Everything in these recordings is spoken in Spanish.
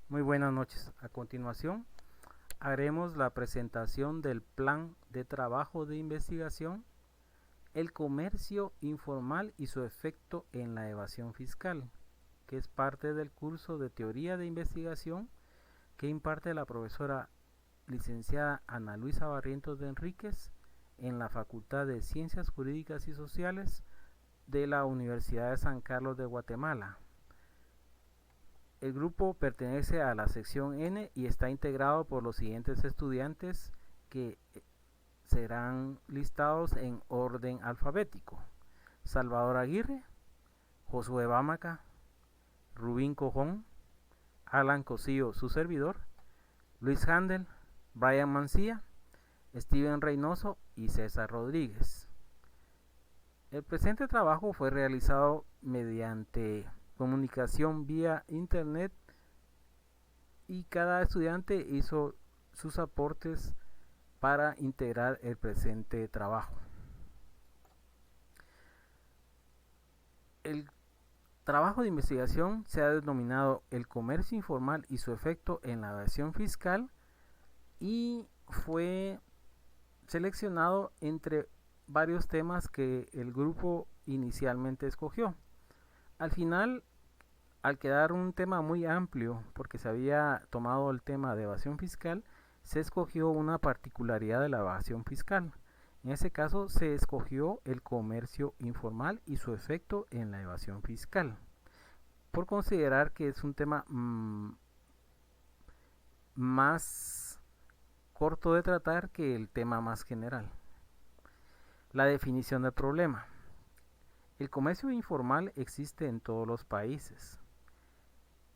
Muy buenas noches. A continuación, haremos la presentación del plan de trabajo de investigación, el comercio informal y su efecto en la evasión fiscal, que es parte del curso de teoría de investigación que imparte la profesora licenciada Ana Luisa Barrientos de Enríquez en la Facultad de Ciencias Jurídicas y Sociales de la Universidad de San Carlos de Guatemala. El grupo pertenece a la sección N y está integrado por los siguientes estudiantes que serán listados en orden alfabético: Salvador Aguirre, Josué Bámaca, Rubín Cojón, Alan Cosío, su servidor, Luis Handel, Brian Mancía, Steven Reynoso y César Rodríguez. El presente trabajo fue realizado mediante comunicación vía internet y cada estudiante hizo sus aportes para integrar el presente trabajo. El trabajo de investigación se ha denominado el comercio informal y su efecto en la evasión fiscal y fue seleccionado entre varios temas que el grupo inicialmente escogió. Al final, al quedar un tema muy amplio, porque se había tomado el tema de evasión fiscal, se escogió una particularidad de la evasión fiscal. En ese caso se escogió el comercio informal y su efecto en la evasión fiscal, por considerar que es un tema más corto de tratar que el tema más general. La definición del problema. El comercio informal existe en todos los países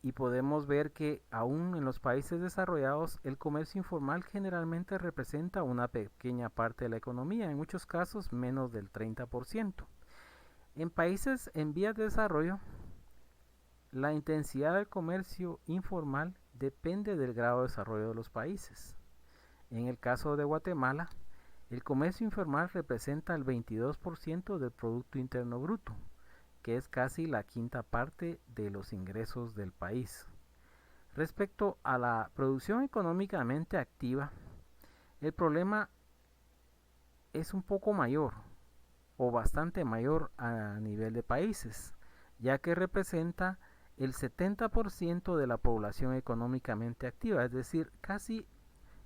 y podemos ver que aún en los países desarrollados el comercio informal generalmente representa una pequeña parte de la economía, en muchos casos menos del 30%. En países en vías de desarrollo, la intensidad del comercio informal depende del grado de desarrollo de los países. En el caso de Guatemala, el comercio informal representa el 22% del Producto Interno Bruto, que es casi la quinta parte de los ingresos del país. Respecto a la producción económicamente activa, el problema es un poco mayor o bastante mayor a nivel de países, ya que representa el 70% de la población económicamente activa, es decir, casi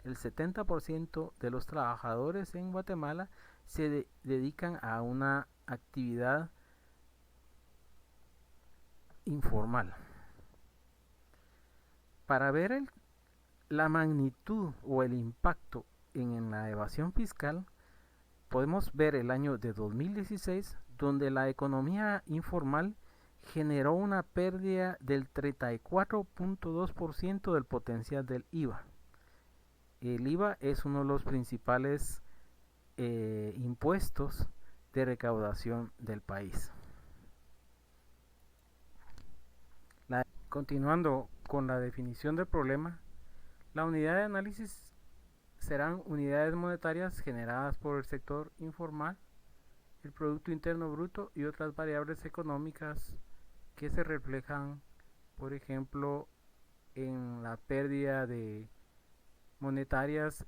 el 70% de los trabajadores en Guatemala se dedican a una actividad informal. Para ver la magnitud o el impacto en la evasión fiscal, podemos ver el año de 2016, donde la economía informal generó una pérdida del 34.2% del potencial del IVA. El IVA es uno de los principales impuestos de recaudación del país. Continuando con la definición del problema, la unidad de análisis serán unidades monetarias generadas por el sector informal, el Producto Interno Bruto y otras variables económicas que se reflejan, por ejemplo, en la pérdida de monetarias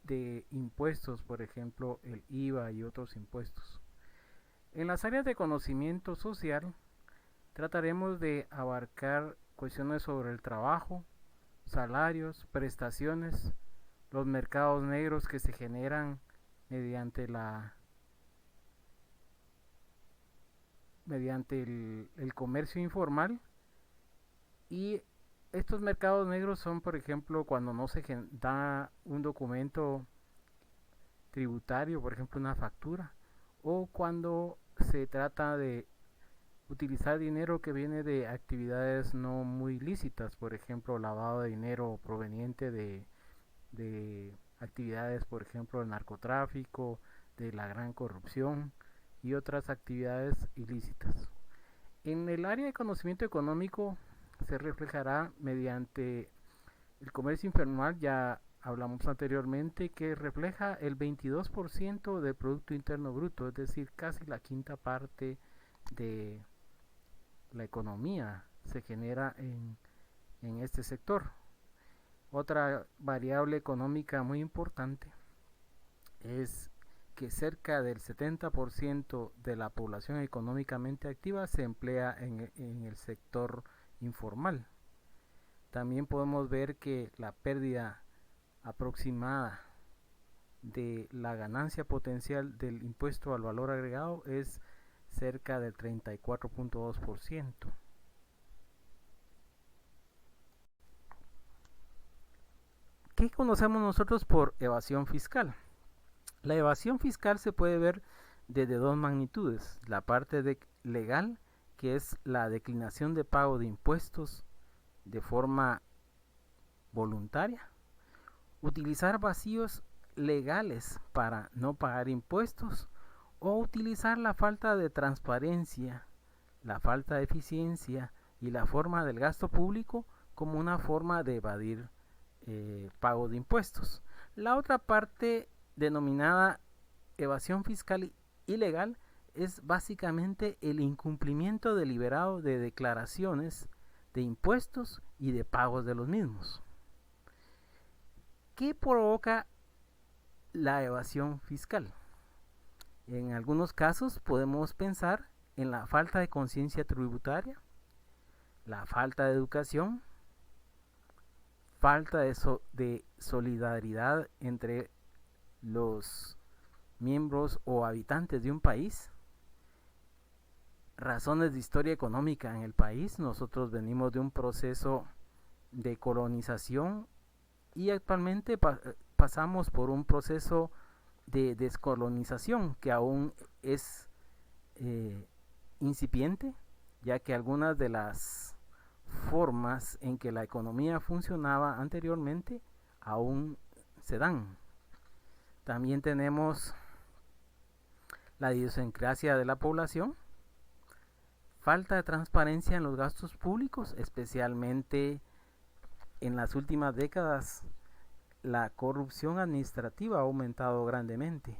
de impuestos, por ejemplo, el IVA y otros impuestos. En las áreas de conocimiento social, trataremos de abarcar cuestiones sobre el trabajo, salarios, prestaciones, los mercados negros que se generan mediante el comercio informal, y estos mercados negros son, por ejemplo, cuando no se da un documento tributario, por ejemplo una factura, o cuando se trata de utilizar dinero que viene de actividades no muy lícitas, por ejemplo lavado de dinero proveniente de actividades, por ejemplo del narcotráfico, de la gran corrupción y otras actividades ilícitas. En el área de conocimiento económico se reflejará mediante el comercio informal, ya hablamos anteriormente, que refleja el 22% del Producto Interno Bruto, es decir, casi la quinta parte de la economía se genera en en este sector. Otra variable económica muy importante es que cerca del 70% de la población económicamente activa se emplea en el sector informal. También podemos ver que la pérdida aproximada de la ganancia potencial del impuesto al valor agregado es cerca del 34.2%. ¿Qué conocemos nosotros por evasión fiscal? La evasión fiscal se puede ver desde dos magnitudes. La parte legal, que es la declinación de pago de impuestos de forma voluntaria. Utilizar vacíos legales para no pagar impuestos o utilizar la falta de transparencia, la falta de eficiencia y la forma del gasto público como una forma de evadir pago de impuestos. La otra parte, denominada evasión fiscal ilegal, es básicamente el incumplimiento deliberado de declaraciones de impuestos y de pagos de los mismos. ¿Qué provoca la evasión fiscal? En algunos casos podemos pensar en la falta de conciencia tributaria, la falta de educación, falta de solidaridad entre los miembros o habitantes de un país, razones de historia económica en el país. Nosotros venimos de un proceso de colonización y actualmente pasamos por un proceso de descolonización que aún es incipiente, ya que algunas de las formas en que la economía funcionaba anteriormente aún se dan. También tenemos la idiosincrasia de la población, falta de transparencia en los gastos públicos, especialmente en las últimas décadas. La corrupción administrativa ha aumentado grandemente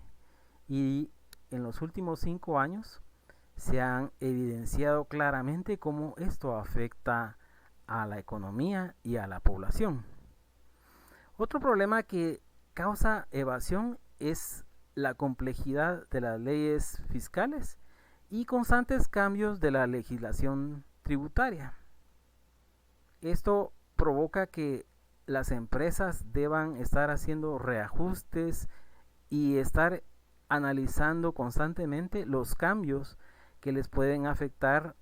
y en los últimos 5 años se han evidenciado claramente cómo esto afecta a la economía y a la población. Otro problema que causa evasión es la complejidad de las leyes fiscales y constantes cambios de la legislación tributaria. Esto provoca que las empresas deban estar haciendo reajustes y estar analizando constantemente los cambios que les pueden afectar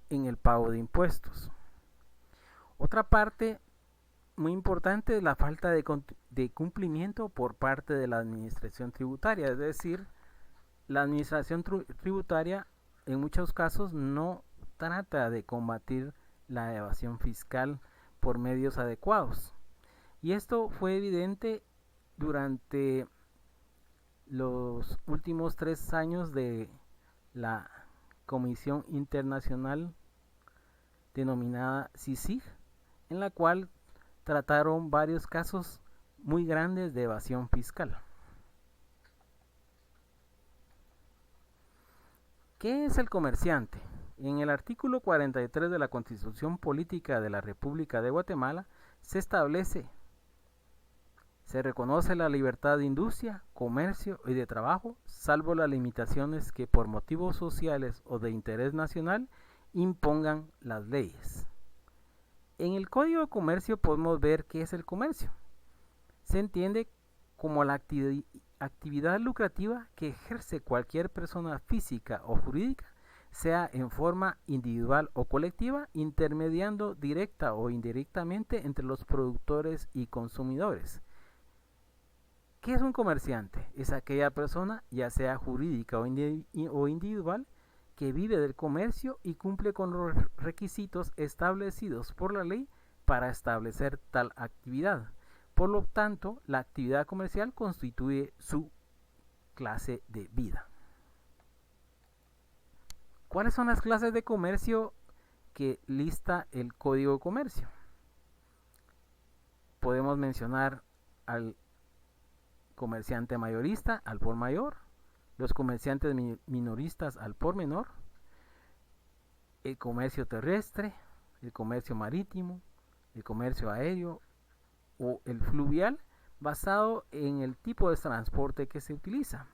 en el pago de impuestos. Otra parte muy importante es la falta de cumplimiento por parte de la administración tributaria, es decir, la administración tributaria en muchos casos no trata de combatir la evasión fiscal por medios adecuados. Y esto fue evidente durante los últimos 3 años de la Comisión Internacional denominada CICIG, en la cual trataron varios casos muy grandes de evasión fiscal. ¿Qué es el comerciante? En el artículo 43 de la Constitución Política de la República de Guatemala se establece: se reconoce la libertad de industria, comercio y de trabajo, salvo las limitaciones que por motivos sociales o de interés nacional impongan las leyes. En el Código de Comercio podemos ver qué es el comercio. Se entiende como la actividad lucrativa que ejerce cualquier persona física o jurídica, sea en forma individual o colectiva, intermediando directa o indirectamente entre los productores y consumidores. ¿Qué es un comerciante? Es aquella persona, ya sea jurídica o individual, que vive del comercio y cumple con los requisitos establecidos por la ley para establecer tal actividad. Por lo tanto, la actividad comercial constituye su clase de vida. ¿Cuáles son las clases de comercio que lista el Código de Comercio? Podemos mencionar al comerciante mayorista al por mayor, los comerciantes minoristas al por menor, el comercio terrestre, el comercio marítimo, el comercio aéreo o el fluvial, basado en el tipo de transporte que se utiliza.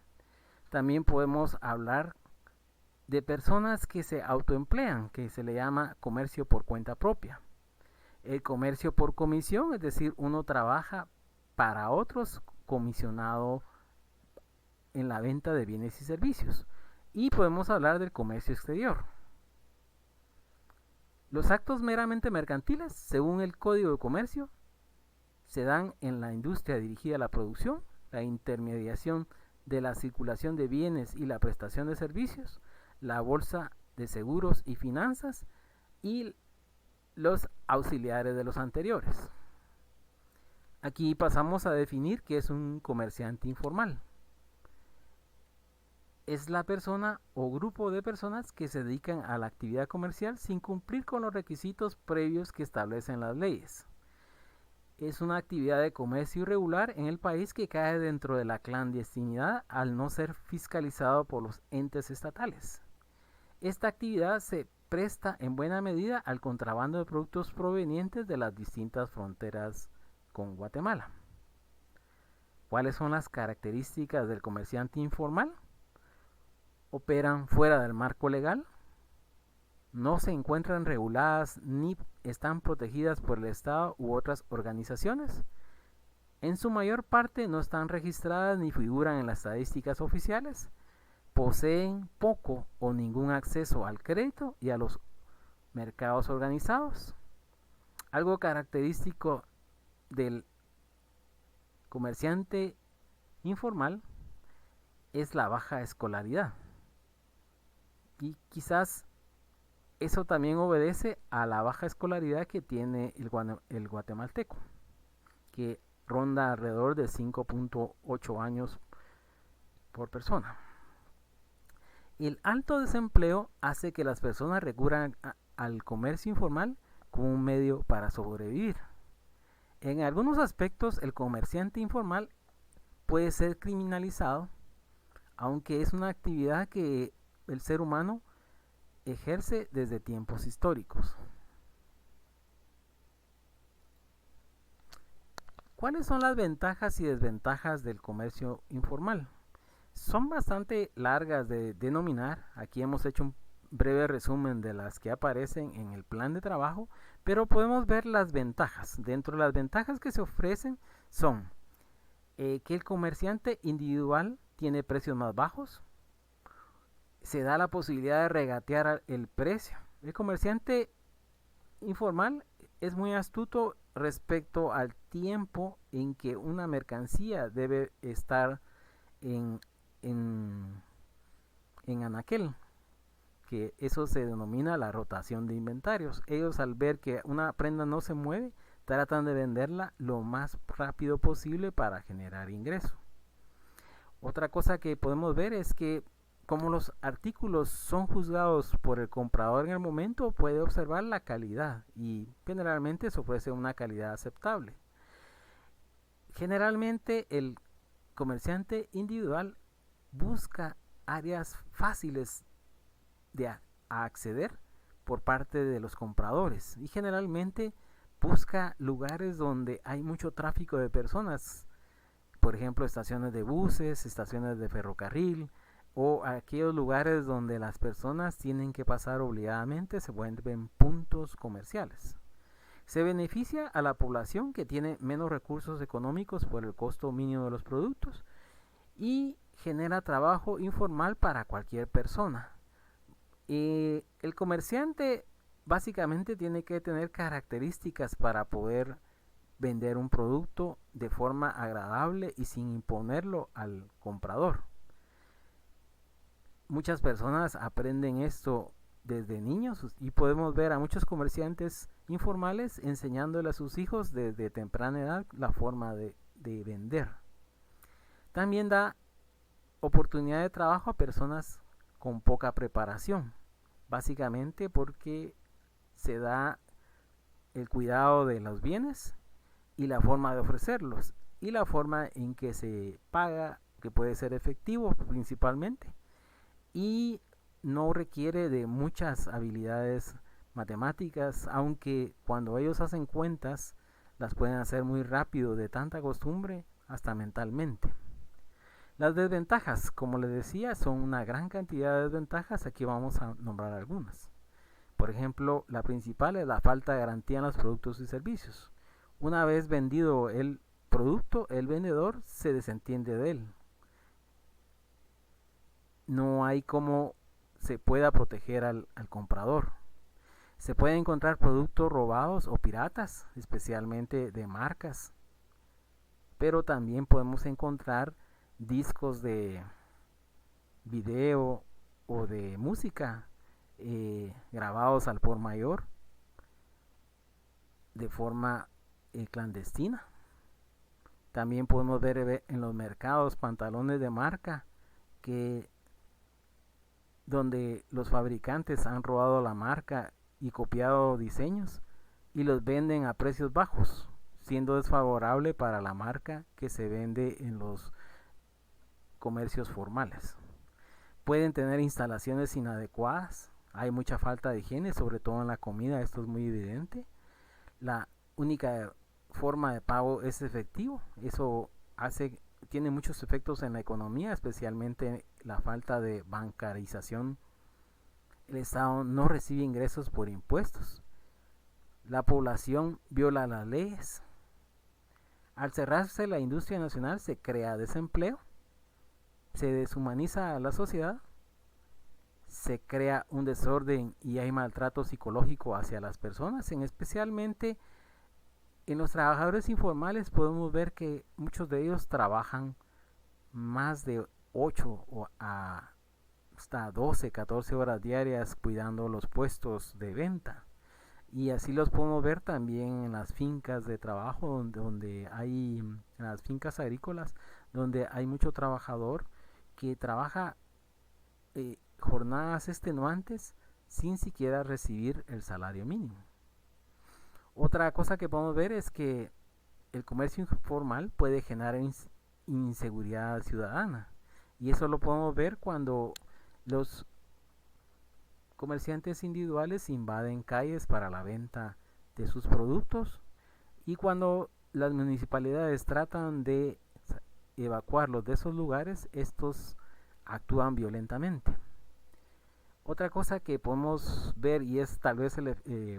También podemos hablar de personas que se autoemplean, que se le llama comercio por cuenta propia. El comercio por comisión, es decir, uno trabaja para otros comisionado en la venta de bienes y servicios. Y podemos hablar del comercio exterior. Los actos meramente mercantiles, según el Código de Comercio, se dan en la industria dirigida a la producción, la intermediación de la circulación de bienes y la prestación de servicios, la bolsa de seguros y finanzas y los auxiliares de los anteriores. Aquí pasamos a definir qué es un comerciante informal. Es la persona o grupo de personas que se dedican a la actividad comercial sin cumplir con los requisitos previos que establecen las leyes. Es una actividad de comercio irregular en el país que cae dentro de la clandestinidad al no ser fiscalizado por los entes estatales. Esta actividad se presta en buena medida al contrabando de productos provenientes de las distintas fronteras con Guatemala. ¿Cuáles son las características del comerciante informal? Operan fuera del marco legal, no se encuentran reguladas ni están protegidas por el Estado u otras organizaciones. En su mayor parte no están registradas ni figuran en las estadísticas oficiales. Poseen poco o ningún acceso al crédito y a los mercados organizados. Algo característico del comerciante informal es la baja escolaridad. Y quizás eso también obedece a la baja escolaridad que tiene el guatemalteco, que ronda alrededor de 5.8 años por persona. El alto desempleo hace que las personas recurran al comercio informal como un medio para sobrevivir. En algunos aspectos, el comerciante informal puede ser criminalizado, aunque es una actividad que el ser humano ejerce desde tiempos históricos. ¿Cuáles son las ventajas y desventajas del comercio informal? Son bastante largas de denominar. Aquí hemos hecho un breve resumen de las que aparecen en el plan de trabajo, pero podemos ver las ventajas. Dentro de las ventajas que se ofrecen son que el comerciante individual tiene precios más bajos, se da la posibilidad de regatear el precio. El comerciante informal es muy astuto respecto al tiempo en que una mercancía debe estar en anaquel, que eso se denomina la rotación de inventarios. Ellos, al ver que una prenda no se mueve, tratan de venderla lo más rápido posible para generar ingreso. Otra cosa que podemos ver es que como los artículos son juzgados por el comprador en el momento, puede observar la calidad y generalmente se ofrece una calidad aceptable. Generalmente el comerciante individual busca áreas fáciles de acceder por parte de los compradores y generalmente busca lugares donde hay mucho tráfico de personas, por ejemplo estaciones de buses, estaciones de ferrocarril o aquellos lugares donde las personas tienen que pasar obligadamente, se vuelven puntos comerciales. Se beneficia a la población que tiene menos recursos económicos por el costo mínimo de los productos y genera trabajo informal para cualquier persona. El comerciante básicamente tiene que tener características para poder vender un producto de forma agradable y sin imponerlo al comprador. Muchas personas aprenden esto desde niños y podemos ver a muchos comerciantes informales enseñándole a sus hijos desde temprana edad la forma de vender. También da oportunidad de trabajo a personas con poca preparación, básicamente porque se da el cuidado de los bienes y la forma de ofrecerlos y la forma en que se paga, que puede ser efectivo principalmente, y no requiere de muchas habilidades matemáticas, aunque cuando ellos hacen cuentas las pueden hacer muy rápido de tanta costumbre hasta mentalmente. Las desventajas, como les decía, son una gran cantidad de desventajas. Aquí vamos a nombrar algunas. Por ejemplo, la principal es la falta de garantía en los productos y servicios. Una vez vendido el producto, el vendedor se desentiende de él. No hay cómo se pueda proteger al comprador. Se pueden encontrar productos robados o piratas, especialmente de marcas. Pero también podemos encontrar discos de video o de música grabados al por mayor de forma clandestina. También podemos ver en los mercados pantalones de marca que donde los fabricantes han robado la marca y copiado diseños y los venden a precios bajos, siendo desfavorable para la marca que se vende en los comercios formales. Pueden tener instalaciones inadecuadas, hay mucha falta de higiene, sobre todo en la comida, esto es muy evidente. La única forma de pago es efectivo, eso tiene muchos efectos en la economía, especialmente la falta de bancarización. El Estado no recibe ingresos por impuestos. La población viola las leyes. Al cerrarse la industria nacional se crea desempleo, se deshumaniza a la sociedad, se crea un desorden y hay maltrato psicológico hacia las personas, especialmente en los trabajadores informales. Podemos ver que muchos de ellos trabajan más de 8 o hasta 12, 14 horas diarias cuidando los puestos de venta. Y así los podemos ver también en las fincas de trabajo, donde hay, en las fincas agrícolas, donde hay mucho trabajador que trabaja jornadas extenuantes sin siquiera recibir el salario mínimo. Otra cosa que podemos ver es que el comercio informal puede generar inseguridad ciudadana, y eso lo podemos ver cuando los comerciantes individuales invaden calles para la venta de sus productos y cuando las municipalidades tratan de evacuarlos de esos lugares, estos actúan violentamente. Otra cosa que podemos ver, y es tal vez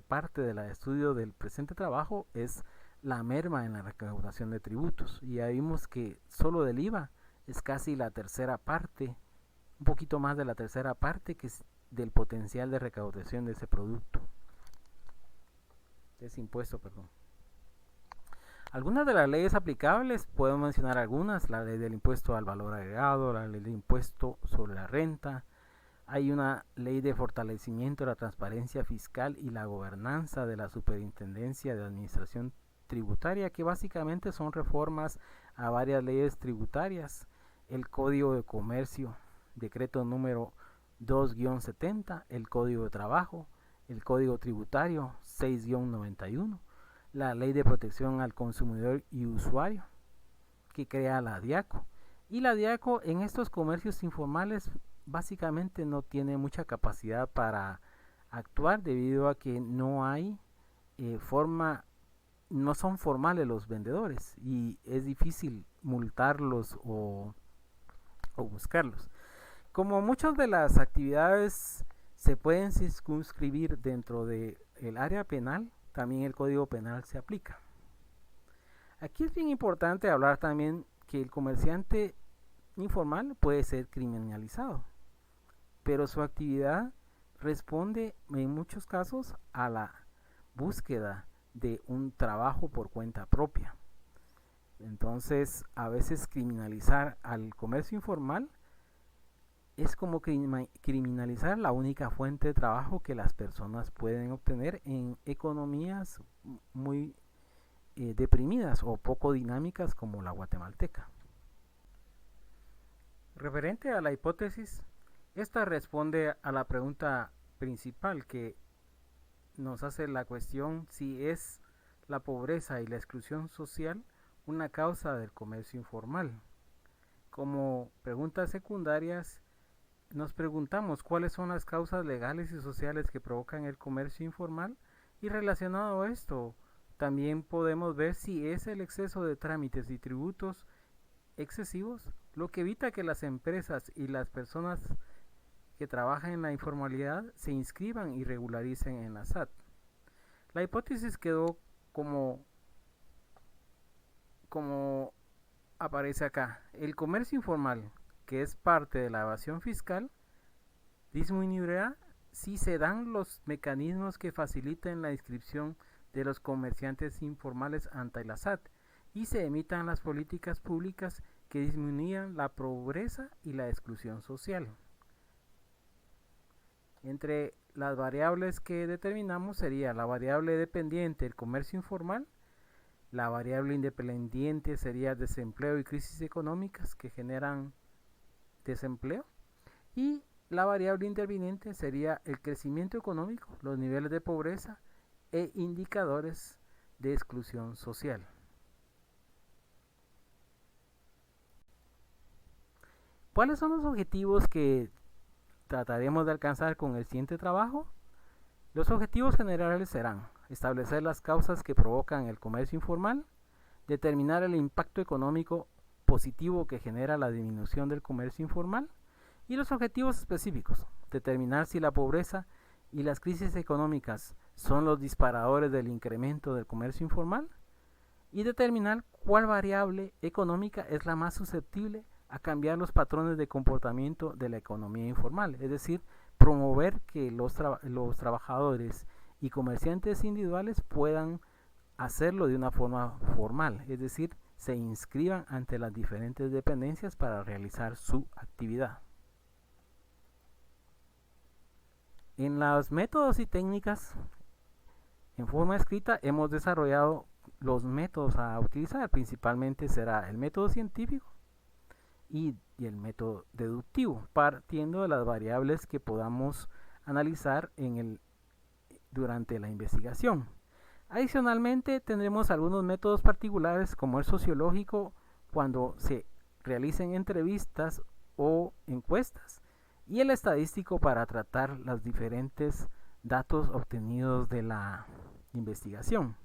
parte del estudio del presente trabajo, es la merma en la recaudación de tributos. Y ya vimos que solo del IVA es casi la tercera parte, un poquito más de la tercera parte que es del potencial de recaudación de ese producto, de ese impuesto, perdón. Algunas de las leyes aplicables, podemos mencionar algunas: la ley del impuesto al valor agregado, la ley del impuesto sobre la renta. Hay una ley de fortalecimiento de la transparencia fiscal y la gobernanza de la Superintendencia de Administración Tributaria, que básicamente son reformas a varias leyes tributarias. El Código de Comercio, decreto número 2-70, el Código de Trabajo, el Código Tributario 6-91, la Ley de Protección al Consumidor y Usuario, que crea la DIACO. Y la DIACO en estos comercios informales básicamente no tiene mucha capacidad para actuar, debido a que no hay no son formales los vendedores y es difícil multarlos o buscarlos. Como muchas de las actividades se pueden circunscribir dentro del área penal, también el Código Penal se aplica. Aquí es bien importante hablar también que el comerciante informal puede ser criminalizado, pero su actividad responde en muchos casos a la búsqueda de un trabajo por cuenta propia. Entonces, a veces criminalizar al comercio informal es como criminalizar la única fuente de trabajo que las personas pueden obtener en economías muy deprimidas o poco dinámicas como la guatemalteca. Referente a la hipótesis, esta responde a la pregunta principal que nos hace la cuestión si es la pobreza y la exclusión social una causa del comercio informal. Como preguntas secundarias, nos preguntamos cuáles son las causas legales y sociales que provocan el comercio informal, y relacionado a esto también podemos ver si es el exceso de trámites y tributos excesivos lo que evita que las empresas y las personas que trabajan en la informalidad se inscriban y regularicen en la SAT. La hipótesis quedó como aparece acá. El comercio informal, que es parte de la evasión fiscal, disminuirá si se dan los mecanismos que faciliten la inscripción de los comerciantes informales ante la SAT y se emitan las políticas públicas que disminuyan la pobreza y la exclusión social. Entre las variables que determinamos sería la variable dependiente, el comercio informal. La variable independiente sería desempleo y crisis económicas que generan desempleo. Y la variable interviniente sería el crecimiento económico, los niveles de pobreza e indicadores de exclusión social. ¿Cuáles son los objetivos que trataremos de alcanzar con el siguiente trabajo? Los objetivos generales serán establecer las causas que provocan el comercio informal, determinar el impacto económico positivo que genera la disminución del comercio informal, y los objetivos específicos, determinar si la pobreza y las crisis económicas son los disparadores del incremento del comercio informal, y determinar cuál variable económica es la más susceptible a cambiar los patrones de comportamiento de la economía informal, es decir, promover que los trabajadores y comerciantes individuales puedan hacerlo de una forma formal, es decir, se inscriban ante las diferentes dependencias para realizar su actividad. En los métodos y técnicas, en forma escrita, hemos desarrollado los métodos a utilizar. Principalmente será el método científico y el método deductivo, partiendo de las variables que podamos analizar durante la investigación. Adicionalmente, tendremos algunos métodos particulares como el sociológico, cuando se realicen entrevistas o encuestas, y el estadístico para tratar los diferentes datos obtenidos de la investigación.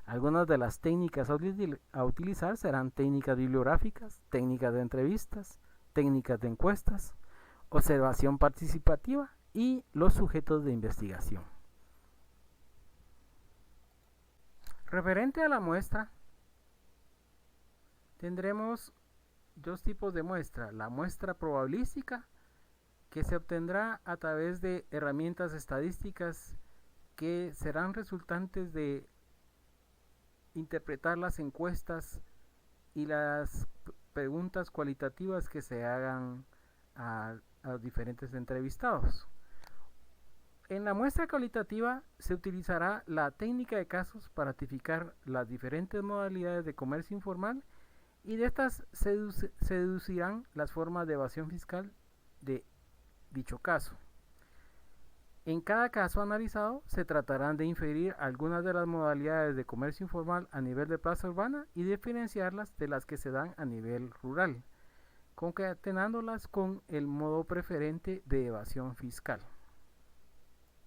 Algunas de las técnicas a utilizar serán técnicas bibliográficas, técnicas de entrevistas, técnicas de encuestas, observación participativa y los sujetos de investigación. Referente a la muestra, tendremos dos tipos de muestra. La muestra probabilística, que se obtendrá a través de herramientas estadísticas que serán resultantes de interpretar las encuestas y las preguntas cualitativas que se hagan a los diferentes entrevistados. En la muestra cualitativa se utilizará la técnica de casos para tipificar las diferentes modalidades de comercio informal, y de estas se deducirán las formas de evasión fiscal de dicho caso. En cada caso analizado se tratarán de inferir algunas de las modalidades de comercio informal a nivel de plaza urbana y diferenciarlas de las que se dan a nivel rural, concatenándolas con el modo preferente de evasión fiscal.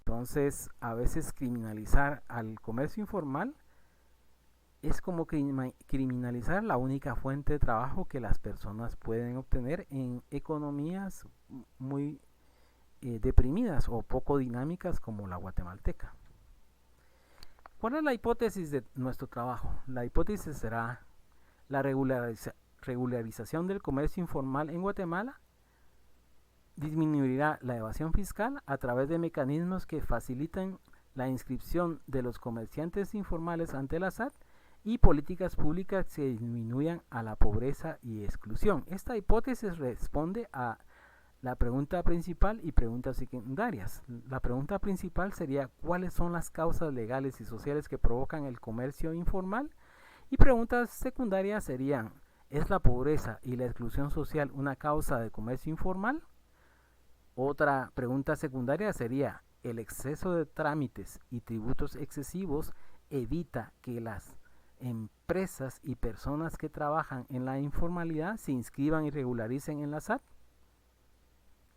Entonces, a veces criminalizar al comercio informal es como criminalizar la única fuente de trabajo que las personas pueden obtener en economías muy deprimidas o poco dinámicas como la guatemalteca. ¿Cuál es la hipótesis de nuestro trabajo? La hipótesis será la regularización del comercio informal en Guatemala disminuirá la evasión fiscal a través de mecanismos que faciliten la inscripción de los comerciantes informales ante la SAT y políticas públicas que disminuyan a la pobreza y exclusión. Esta hipótesis responde a la pregunta principal y preguntas secundarias. La pregunta principal sería ¿cuáles son las causas legales y sociales que provocan el comercio informal? Y preguntas secundarias serían ¿es la pobreza y la exclusión social una causa de comercio informal? Otra pregunta secundaria sería ¿el exceso de trámites y tributos excesivos evita que las empresas y personas que trabajan en la informalidad se inscriban y regularicen en la SAT?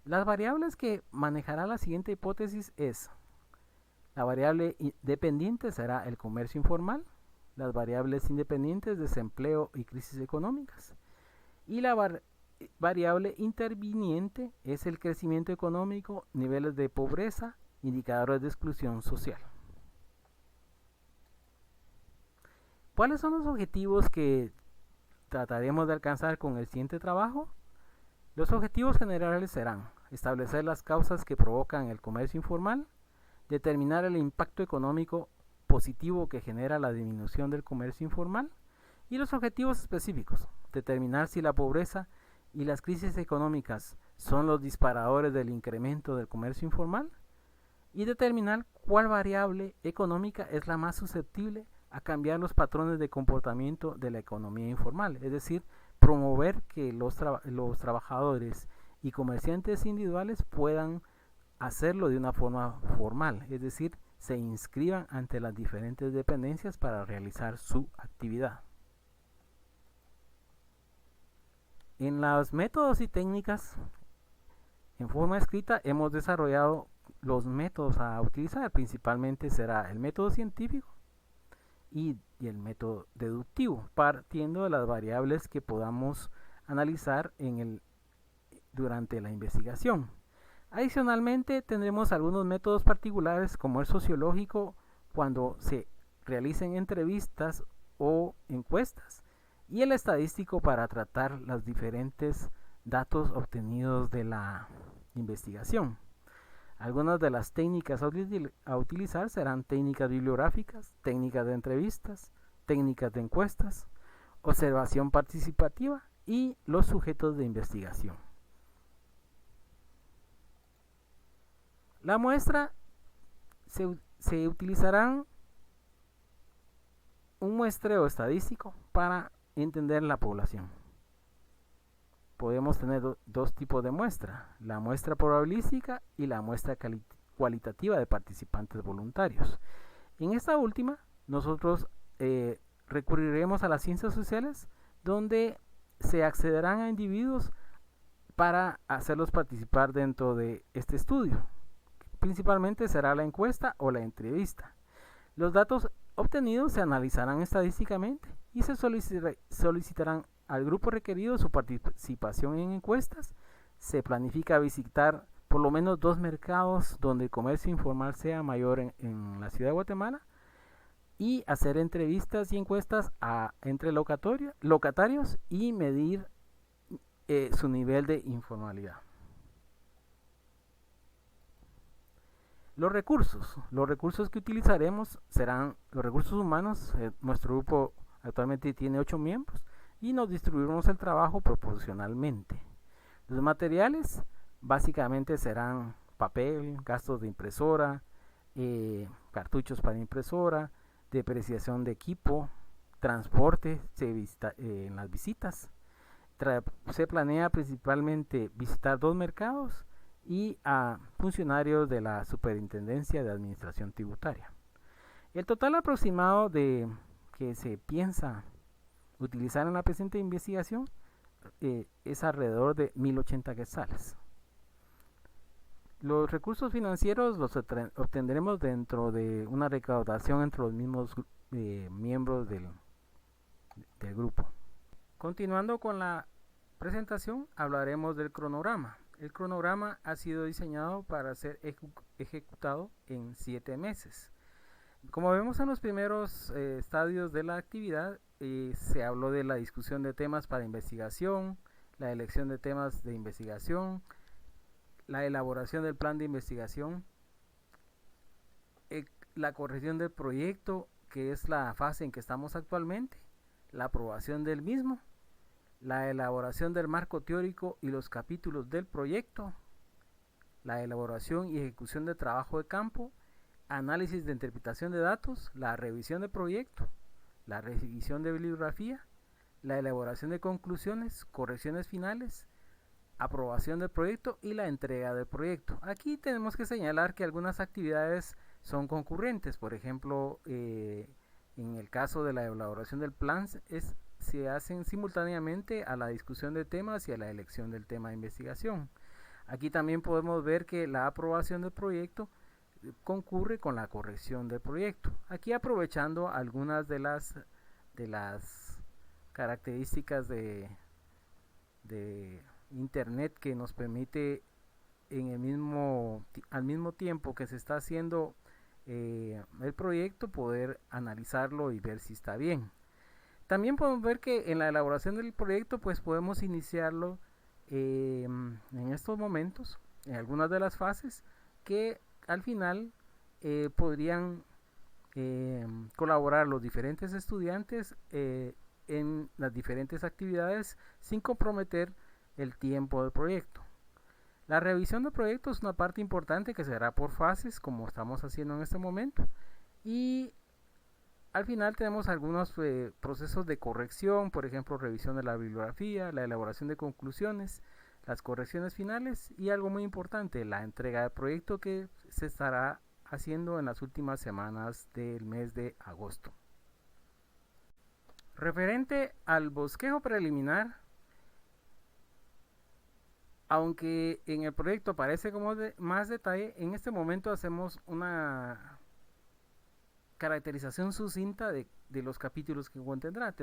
Las variables que manejará la siguiente hipótesis es: la variable dependiente será el comercio informal, las variables independientes, desempleo y crisis económicas, y la variable interviniente es el crecimiento económico, niveles de pobreza, indicadores de exclusión social. ¿Cuáles son los objetivos que trataremos de alcanzar con el siguiente trabajo? Los objetivos generales serán establecer las causas que provocan el comercio informal, determinar el impacto económico positivo que genera la disminución del comercio informal, y los objetivos específicos, determinar si la pobreza y las crisis económicas son los disparadores del incremento del comercio informal, y determinar cuál variable económica es la más susceptible a cambiar los patrones de comportamiento de la economía informal, es decir, promover que los trabajadores y comerciantes individuales puedan hacerlo de una forma formal, es decir, se inscriban ante las diferentes dependencias para realizar su actividad. En los métodos y técnicas, en forma escrita, hemos desarrollado los métodos a utilizar. Principalmente será el método científico y el método deductivo, partiendo de las variables que podamos analizar durante la investigación. Adicionalmente, tendremos algunos métodos particulares como el sociológico, cuando se realicen entrevistas o encuestas, y el estadístico para tratar los diferentes datos obtenidos de la investigación. Algunas de las técnicas a utilizar serán técnicas bibliográficas, técnicas de entrevistas, técnicas de encuestas, observación participativa y los sujetos de investigación. La muestra se utilizará un muestreo estadístico para entender la población. Podemos tener dos tipos de muestra: la muestra probabilística y la muestra cualitativa de participantes voluntarios. En esta última, nosotros recurriremos a las ciencias sociales, donde se accederán a individuos para hacerlos participar dentro de este estudio. Principalmente será la encuesta o la entrevista. Los datos obtenidos se analizarán estadísticamente y se solicitarán al grupo requerido su participación en encuestas. Se planifica visitar por lo menos 2 mercados donde el comercio informal sea mayor en la ciudad de Guatemala, y hacer entrevistas y encuestas entre locatarios y medir su nivel de informalidad. Los recursos que utilizaremos serán los recursos humanos. Nuestro grupo actualmente tiene 8 miembros y nos distribuiremos el trabajo proporcionalmente. Los materiales básicamente serán papel, gastos de impresora, cartuchos para impresora, depreciación de equipo, transporte en las visitas. Se planea principalmente visitar 2 mercados y a funcionarios de la Superintendencia de Administración Tributaria. El total aproximado que se piensa utilizar en la presente investigación es alrededor de 1080 quetzales. Los recursos financieros los obtendremos dentro de una recaudación entre los mismos miembros del grupo. Continuando con la presentación, hablaremos del cronograma. El cronograma ha sido diseñado para ser ejecutado en 7 meses. Como vemos en los primeros estadios de la actividad, se habló de la discusión de temas para investigación, la elección de temas de investigación, la elaboración del plan de investigación, la corrección del proyecto, que es la fase en que estamos actualmente, la aprobación del mismo, la elaboración del marco teórico y los capítulos del proyecto, la elaboración y ejecución de trabajo de campo, análisis de interpretación de datos, la revisión del proyecto, la revisión de bibliografía, la elaboración de conclusiones, correcciones finales, aprobación del proyecto y la entrega del proyecto. Aquí tenemos que señalar que algunas actividades son concurrentes. Por ejemplo, en el caso de la elaboración del plan, se hacen simultáneamente a la discusión de temas y a la elección del tema de investigación. Aquí también podemos ver que la aprobación del proyecto concurre con la corrección del proyecto. Aquí aprovechando algunas de las características de internet que nos permite al mismo tiempo que se está haciendo el proyecto, poder analizarlo y ver si está bien. También podemos ver que en la elaboración del proyecto pues podemos iniciarlo en estos momentos, en algunas de las fases que al final podrían colaborar los diferentes estudiantes en las diferentes actividades sin comprometer el tiempo del proyecto. La revisión del proyecto es una parte importante que se hará por fases, como estamos haciendo en este momento, y al final tenemos algunos procesos de corrección, por ejemplo, revisión de la bibliografía, la elaboración de conclusiones, las correcciones finales y algo muy importante, la entrega del proyecto, que se estará haciendo en las últimas semanas del mes de agosto. Referente al bosquejo preliminar, aunque en el proyecto aparece como más detalle, en este momento hacemos una caracterización sucinta de los capítulos que contendrá.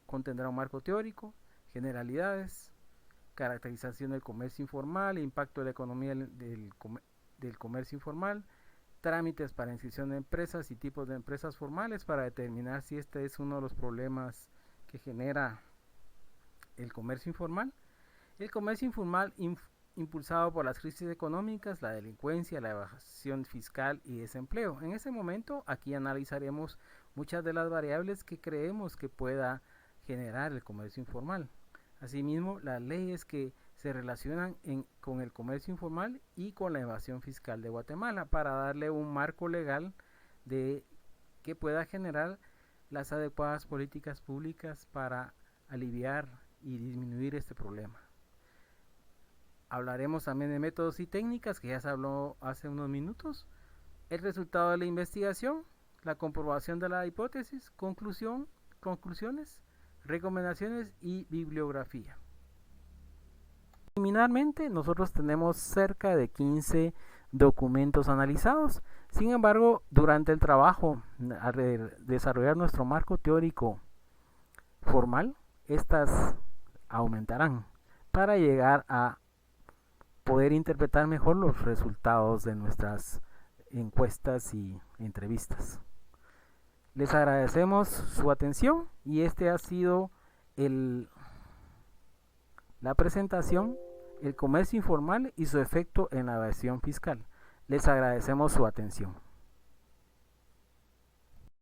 Contendrá un marco teórico, generalidades, caracterización del comercio informal, impacto de la economía del comercio informal, trámites para inscripción de empresas y tipos de empresas formales para determinar si este es uno de los problemas que genera el comercio informal. El comercio informal impulsado por las crisis económicas, la delincuencia, la evasión fiscal y desempleo. En ese momento aquí analizaremos muchas de las variables que creemos que pueda generar el comercio informal. Asimismo, las leyes que se relacionan con el comercio informal y con la evasión fiscal de Guatemala, para darle un marco legal que pueda generar las adecuadas políticas públicas para aliviar y disminuir este problema. Hablaremos también de métodos y técnicas, que ya se habló hace unos minutos, el resultado de la investigación, la comprobación de la hipótesis, conclusiones, recomendaciones y bibliografía. Preliminarmente, nosotros tenemos cerca de 15 documentos analizados. Sin embargo, durante el trabajo, al desarrollar nuestro marco teórico formal, estas aumentarán para llegar a poder interpretar mejor los resultados de nuestras encuestas y entrevistas. Les agradecemos su atención y este ha sido la presentación, el comercio informal y su efecto en la evasión fiscal. Les agradecemos su atención.